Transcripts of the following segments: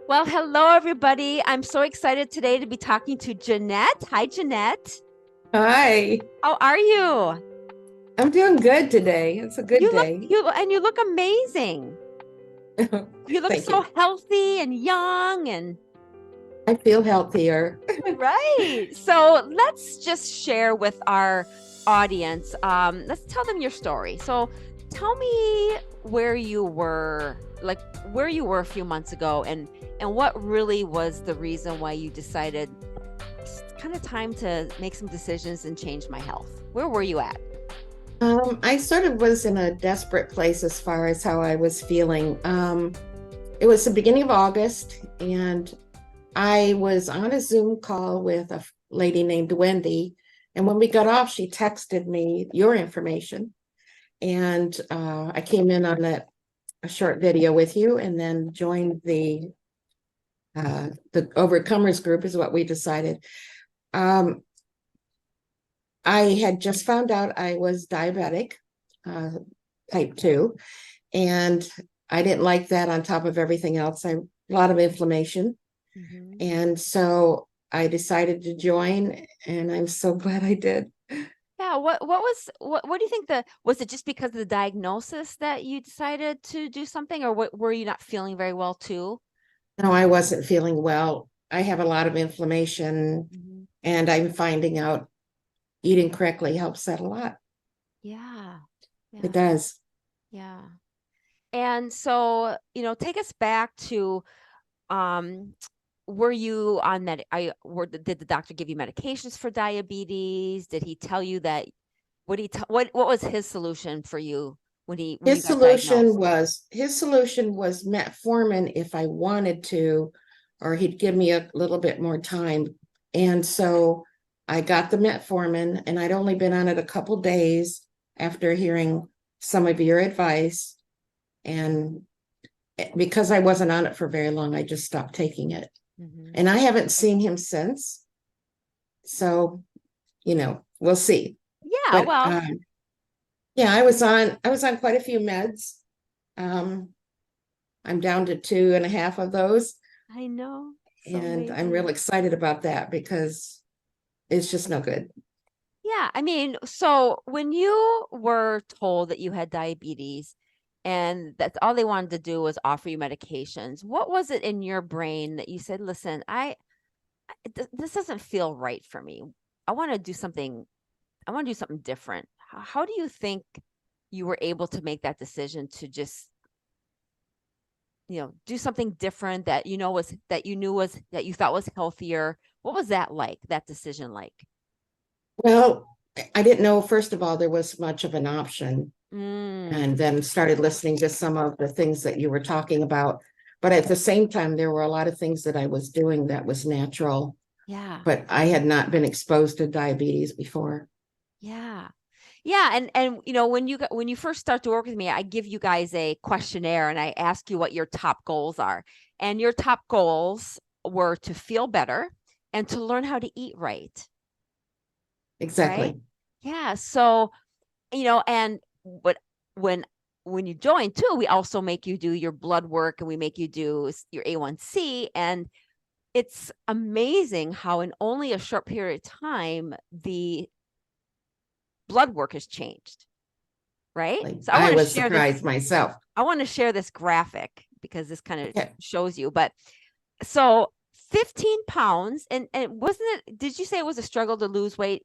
Well, hello, everybody. I'm so excited today to be talking to Jeanette. Hi, Jeanette. Hi, How are you? I'm doing good today. It's a good day. You look amazing. You look Thank so you. healthy and young and I feel healthier. right. So let's just share with our audience. Let's tell them your story. So tell me where you were, like where you were a few months ago, and what really was the reason why you decided it's kind of time to make some decisions and change my health. Where were you at? I sort of was in a desperate place as far as how I was feeling. It was the beginning of August, and I was on a Zoom call with a lady named Wendy. And when we got off, she texted me your information. And I came in on a short video with you and then joined the Overcomers group, is what we decided. Um, I had just found out I was diabetic, uh, type 2, and I didn't like that on top of everything else. A lot of inflammation. Hmm. And so I decided to join, and I'm so glad I did. Yeah, what do you think was it just because of the diagnosis that you decided to do something, or what were you not feeling very well too? No, I wasn't feeling well. I have a lot of inflammation, Hmm. and I'm finding out eating correctly helps that a lot. Yeah. It Yeah. does. Yeah. And so, take us back to um were you on did the doctor give you medications for diabetes? Did he tell you that what was his solution for you when you got diagnosed? His solution was metformin if I wanted to, or he'd give me a little bit more time. And so I got the metformin, and I'd only been on it a couple days after hearing some of your advice. And because I wasn't on it for very long, I just stopped taking it. Hmm. And I haven't seen him since. So, we'll see. Yeah, But well, yeah, I was on quite a few meds. Um, I'm down to two and a half of those. I know. So And I'm real amazing. excited about that because it's just no good. Yeah, I mean, so when you were told that you had diabetes and that's all they wanted to do was offer you medications, what was it in your brain that you said, "Listen, this doesn't feel right for me. I want to do something. I want to do something different." How do you think you were able to make that decision to just, do something different that that you thought was healthier? What was that like? That decision like? Well, I didn't know, first of all, there was much of an option, and Mm, then started listening to some of the things that you were talking about. But at the same time, there were a lot of things that I was doing that was natural, yeah. but I had not been exposed to diabetes before. Yeah. Yeah, and when you first start to work with me, I give you guys a questionnaire and I ask you what your top goals are. And your top goals were to feel better and to learn how to eat right, right? Exactly. Yeah, so, and but when when you join too, we also make you do your blood work and we make you do your A1c, and it's amazing how in only a short period of time the blood work has changed. Right? Like, So I was surprised myself. I want to share this graphic because this kind of Okay. shows you. But so 15 pounds, and wasn't it, did you say it was a struggle to lose weight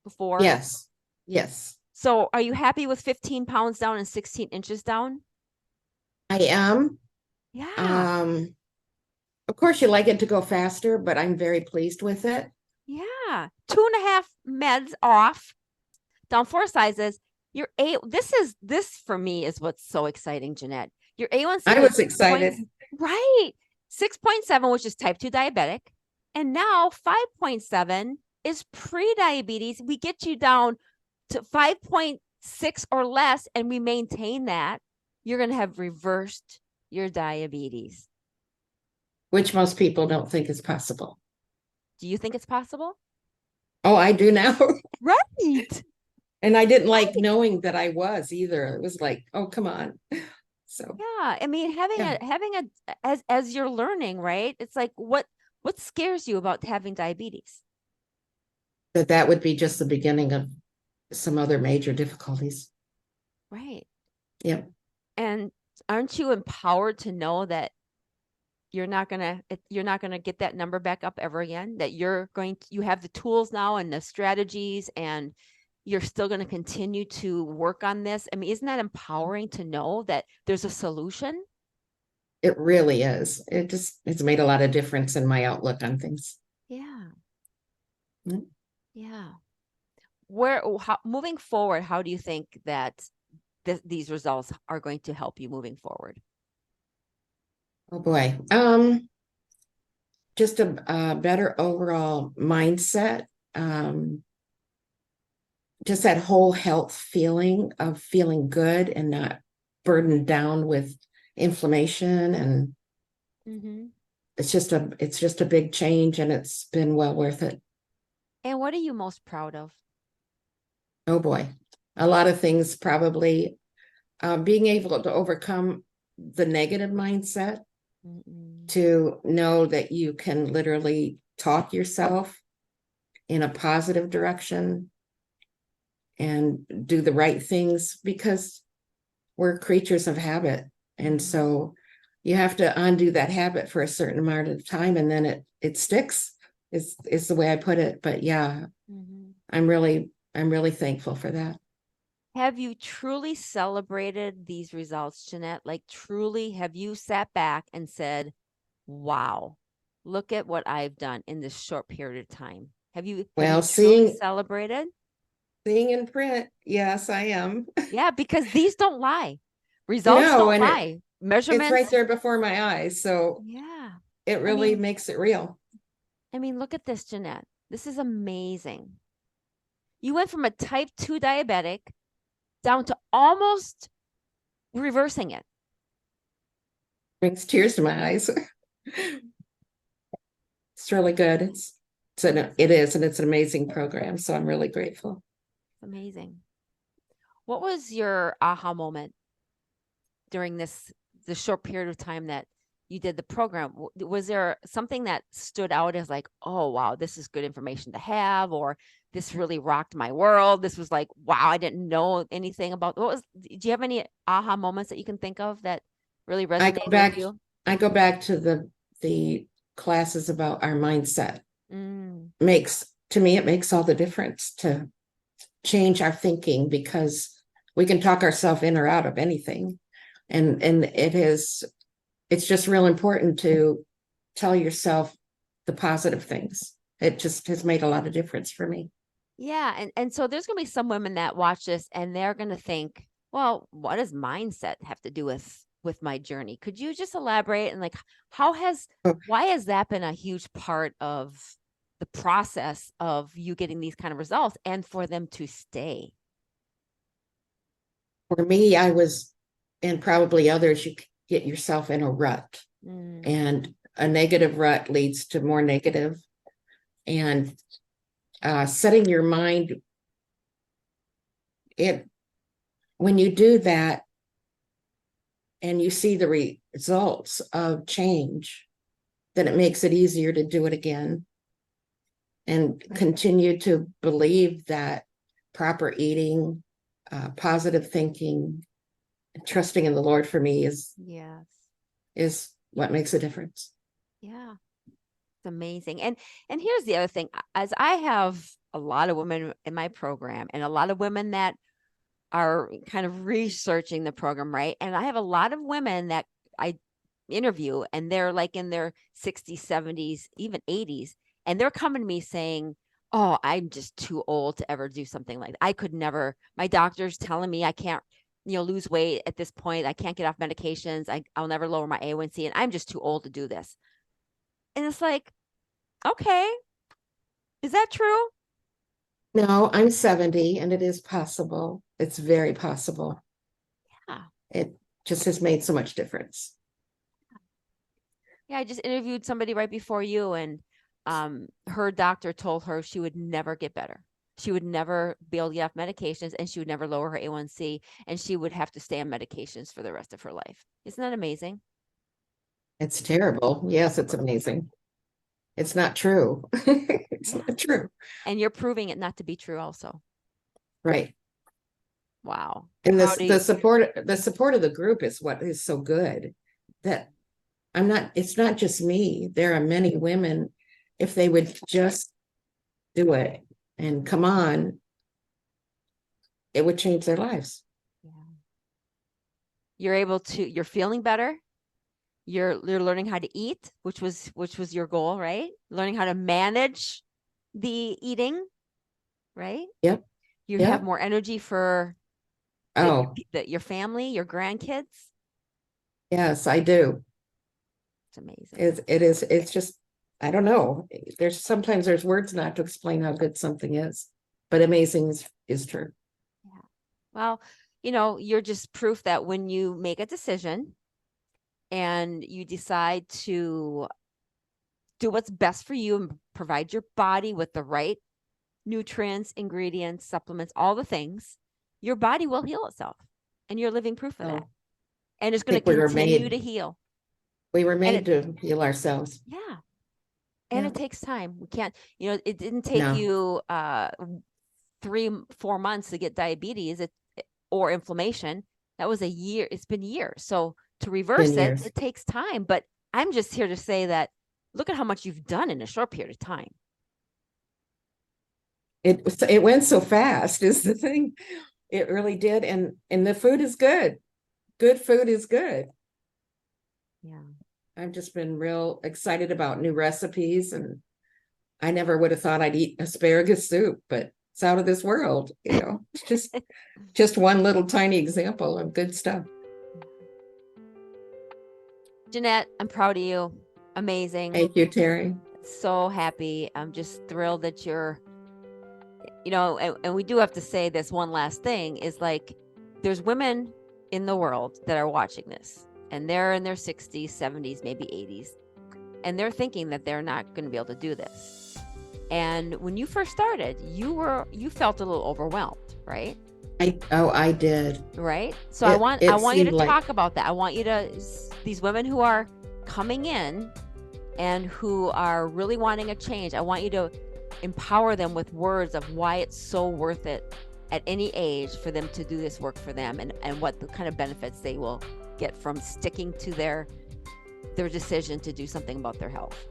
before? Yes. Yes. So are you happy with 15 pounds down and 16 inches down? I am. Yeah. Um, of course, you like it to go faster, but I'm very pleased with it. Yeah. Two and a half meds off, down four sizes. This for me is what's so exciting, Jeanette. Your A1C I was was 6 points, excited. right? 6.7, which is type 2 diabetic. And now 5.7 is pre-diabetes. We get you down to 5.6 or less, and we maintain that. You're going to have reversed your diabetes. Which most people don't think is possible. Do you think it's possible? Oh, I do now. Right. And I didn't like Right. knowing that I was either. It was like, oh, come on. So Yeah. I mean, having yeah, as you're learning, right? It's like what scares you about having diabetes? that would be just the beginning of some other major difficulties. Right. Yep. And aren't you empowered to know that you're not gonna get that number back up ever again? That you have the tools now and the strategies, and you're still going to continue to work on this. I mean, isn't that empowering to know that there's a solution? It really is. It's made a lot of difference in my outlook on things. Yeah. Mm. Yeah. Moving forward, how do you think that these results are going to help you moving forward? Oh boy. Just a better overall mindset. Just that whole health feeling of feeling good and not burdened down with inflammation, and Mm-hmm. it's just a big change, and it's been well worth it. And what are you most proud of? Oh boy, a lot of things probably. Being able to overcome the negative mindset, Mm-mm. to know that you can literally talk yourself in a positive direction and do the right things, because we're creatures of habit. And Mm-hmm. so you have to undo that habit for a certain amount of time, and then it sticks, is the way I put it. But yeah, Mm-hmm. I'm really thankful for that. Have you truly celebrated these results, Jeanette? Like, truly, have you sat back and said, wow, look at what I've done in this short period of time? Have you Well, truly seeing celebrated? seeing in print, yes, I am. Yeah, because these don't lie. Results No, don't and lie. it's right Measurements. there before my eyes. So Yeah. it I really mean, makes it real. look at this, Jeanette. This is amazing. You went from a type 2 diabetic down to almost reversing it. Brings tears to my eyes. It's really good. It Amazing. is, and it's an amazing program. So I'm really grateful. Amazing. What was your aha moment during this short period of time that you did the program? Was there something that stood out as like, oh wow, this is good information to have, or this really rocked my world? This was like, wow, I didn't know anything about. Do you have any aha moments that you can think of that really I go resonated with back, you? I go back to the classes about our mindset. Mm, Makes To me, it makes all the difference to change our thinking, because we can talk ourselves in or out of anything. And it's just real important to tell yourself the positive things. It just has made a lot of difference for me. yeah, and so there's gonna be some women that watch this and they're gonna think, well, what does mindset have to do with my journey? Could you just elaborate and like how has Oh, why has that been a huge part of the process of you getting these kind of results and for them to stay? for me, and probably others, you get yourself in a rut, Mm, and a negative rut leads to more negative. And setting your mind, it when you do that and you see the results of change, then it makes it easier to do it again and continue to believe that proper eating, positive thinking, trusting in the Lord, for me yes. is what makes a difference. Yeah. It's amazing. And here's the other thing. As I have a lot of women in my program and a lot of women that are kind of researching the program, right? And I have a lot of women that I interview and they're like in their 60s, 70s, even 80s. And they're coming to me saying, oh, I'm just too old to ever do something like that. I could never, my doctor's telling me I can't, lose weight at this point. I can't get off medications. I'll never lower my A1c and I'm just too old to do this. And it's like, okay, is that true? No, I'm 70, and it is possible. It's very possible. Yeah. It just has made so much difference. Yeah, I just interviewed somebody right before you, and her doctor told her she would never get better. She would never be able to get off medications, and she would never lower her A1c, and she would have to stay on medications for the rest of her life. Isn't that amazing? It's terrible. Yes, it's amazing. It's not true. It's Yeah. not true. And you're proving it not to be true also. Right. Wow. And How this do you, the support of the group is what is so good, that it's not just me. There are many women, if they would just do it and come on, it would change their lives. yeah. You're feeling better. You're learning how to eat, which was your goal, right? Learning how to manage the eating, right? Yep. You have Yep. more energy for Oh, your family, your grandkids. yes, I do. It's amazing. It's just, I don't know. Sometimes there's words not to explain how good something is, but amazing is true. Yeah. Well, you're just proof that when you make a decision and you decide to do what's best for you and provide your body with the right nutrients, ingredients, supplements, all the things, your body will heal itself. And you're living proof of Oh, that. And it's I going think to continue to heal. we were And made it, to heal ourselves. yeah. And Yeah. it takes time. We can't, it didn't take No, you 3-4 months to get diabetes or inflammation. That was a year. It's been years. So to been reverse it, years. it takes time. But I'm just here to say that look at how much you've done in a short period of time. It went so fast is the thing. It really did. And the food is good. Good food is good. Yeah. I've just been real excited about new recipes, and I never would have thought I'd eat asparagus soup, but it's out of this world, It's just one little tiny example of good stuff. Jeanette, I'm proud of you. Amazing. Thank you, Terry. So happy. I'm just thrilled that you're, and we do have to say this one last thing is like, there's women in the world that are watching this, and they're in their 60s, 70s, maybe 80s, and they're thinking that they're not going to be able to do this. And when you first started, you felt a little overwhelmed, right? I did. Right. So I want you to talk about that. I want you to, these women who are coming in and who are really wanting a change, I want you to empower them with words of why it's so worth it at any age for them to do this work for them, and what the kind of benefits they will get from sticking to their decision to do something about their health.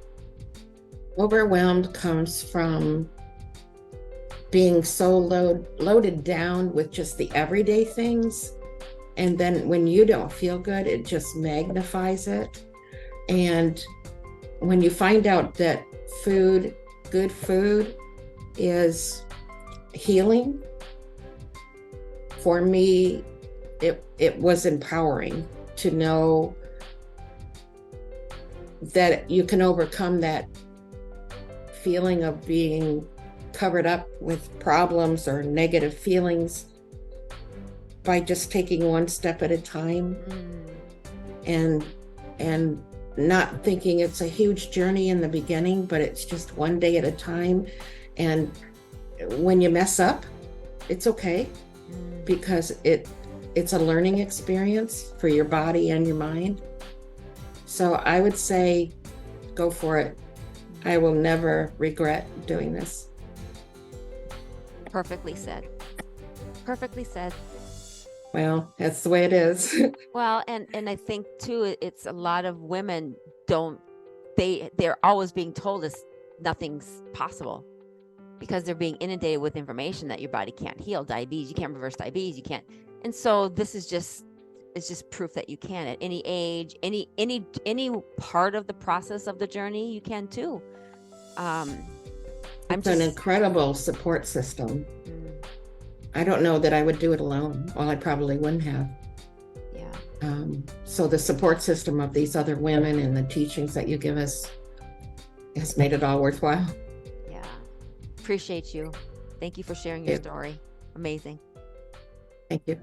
Overwhelmed comes from being so loaded down with just the everyday things. And then when you don't feel good, it just magnifies it. And when you find out that good food is healing, for me, it was empowering to know that you can overcome that feeling of being covered up with problems or negative feelings by just taking one step at a time, and not thinking it's a huge journey in the beginning, but it's just one day at a time. And when you mess up, it's okay, because it's a learning experience for your body and your mind. So I would say go for it. I will never regret doing this. Perfectly said. Perfectly said. Well, that's the way it is. Well, and I think too, it's a lot of women they're always being told this nothing's possible, because they're being inundated with information that your body can't heal diabetes, you can't reverse diabetes, you can't. And so this is just, it's just proof that you can at any age, any part of the process of the journey, you can too. It's an incredible support system. I don't know that I would do it alone. Well, I probably wouldn't have. Yeah. So the support system of these other women and the teachings that you give us has made it all worthwhile. Yeah. Appreciate you. Thank you for sharing your story. Amazing. Thank you.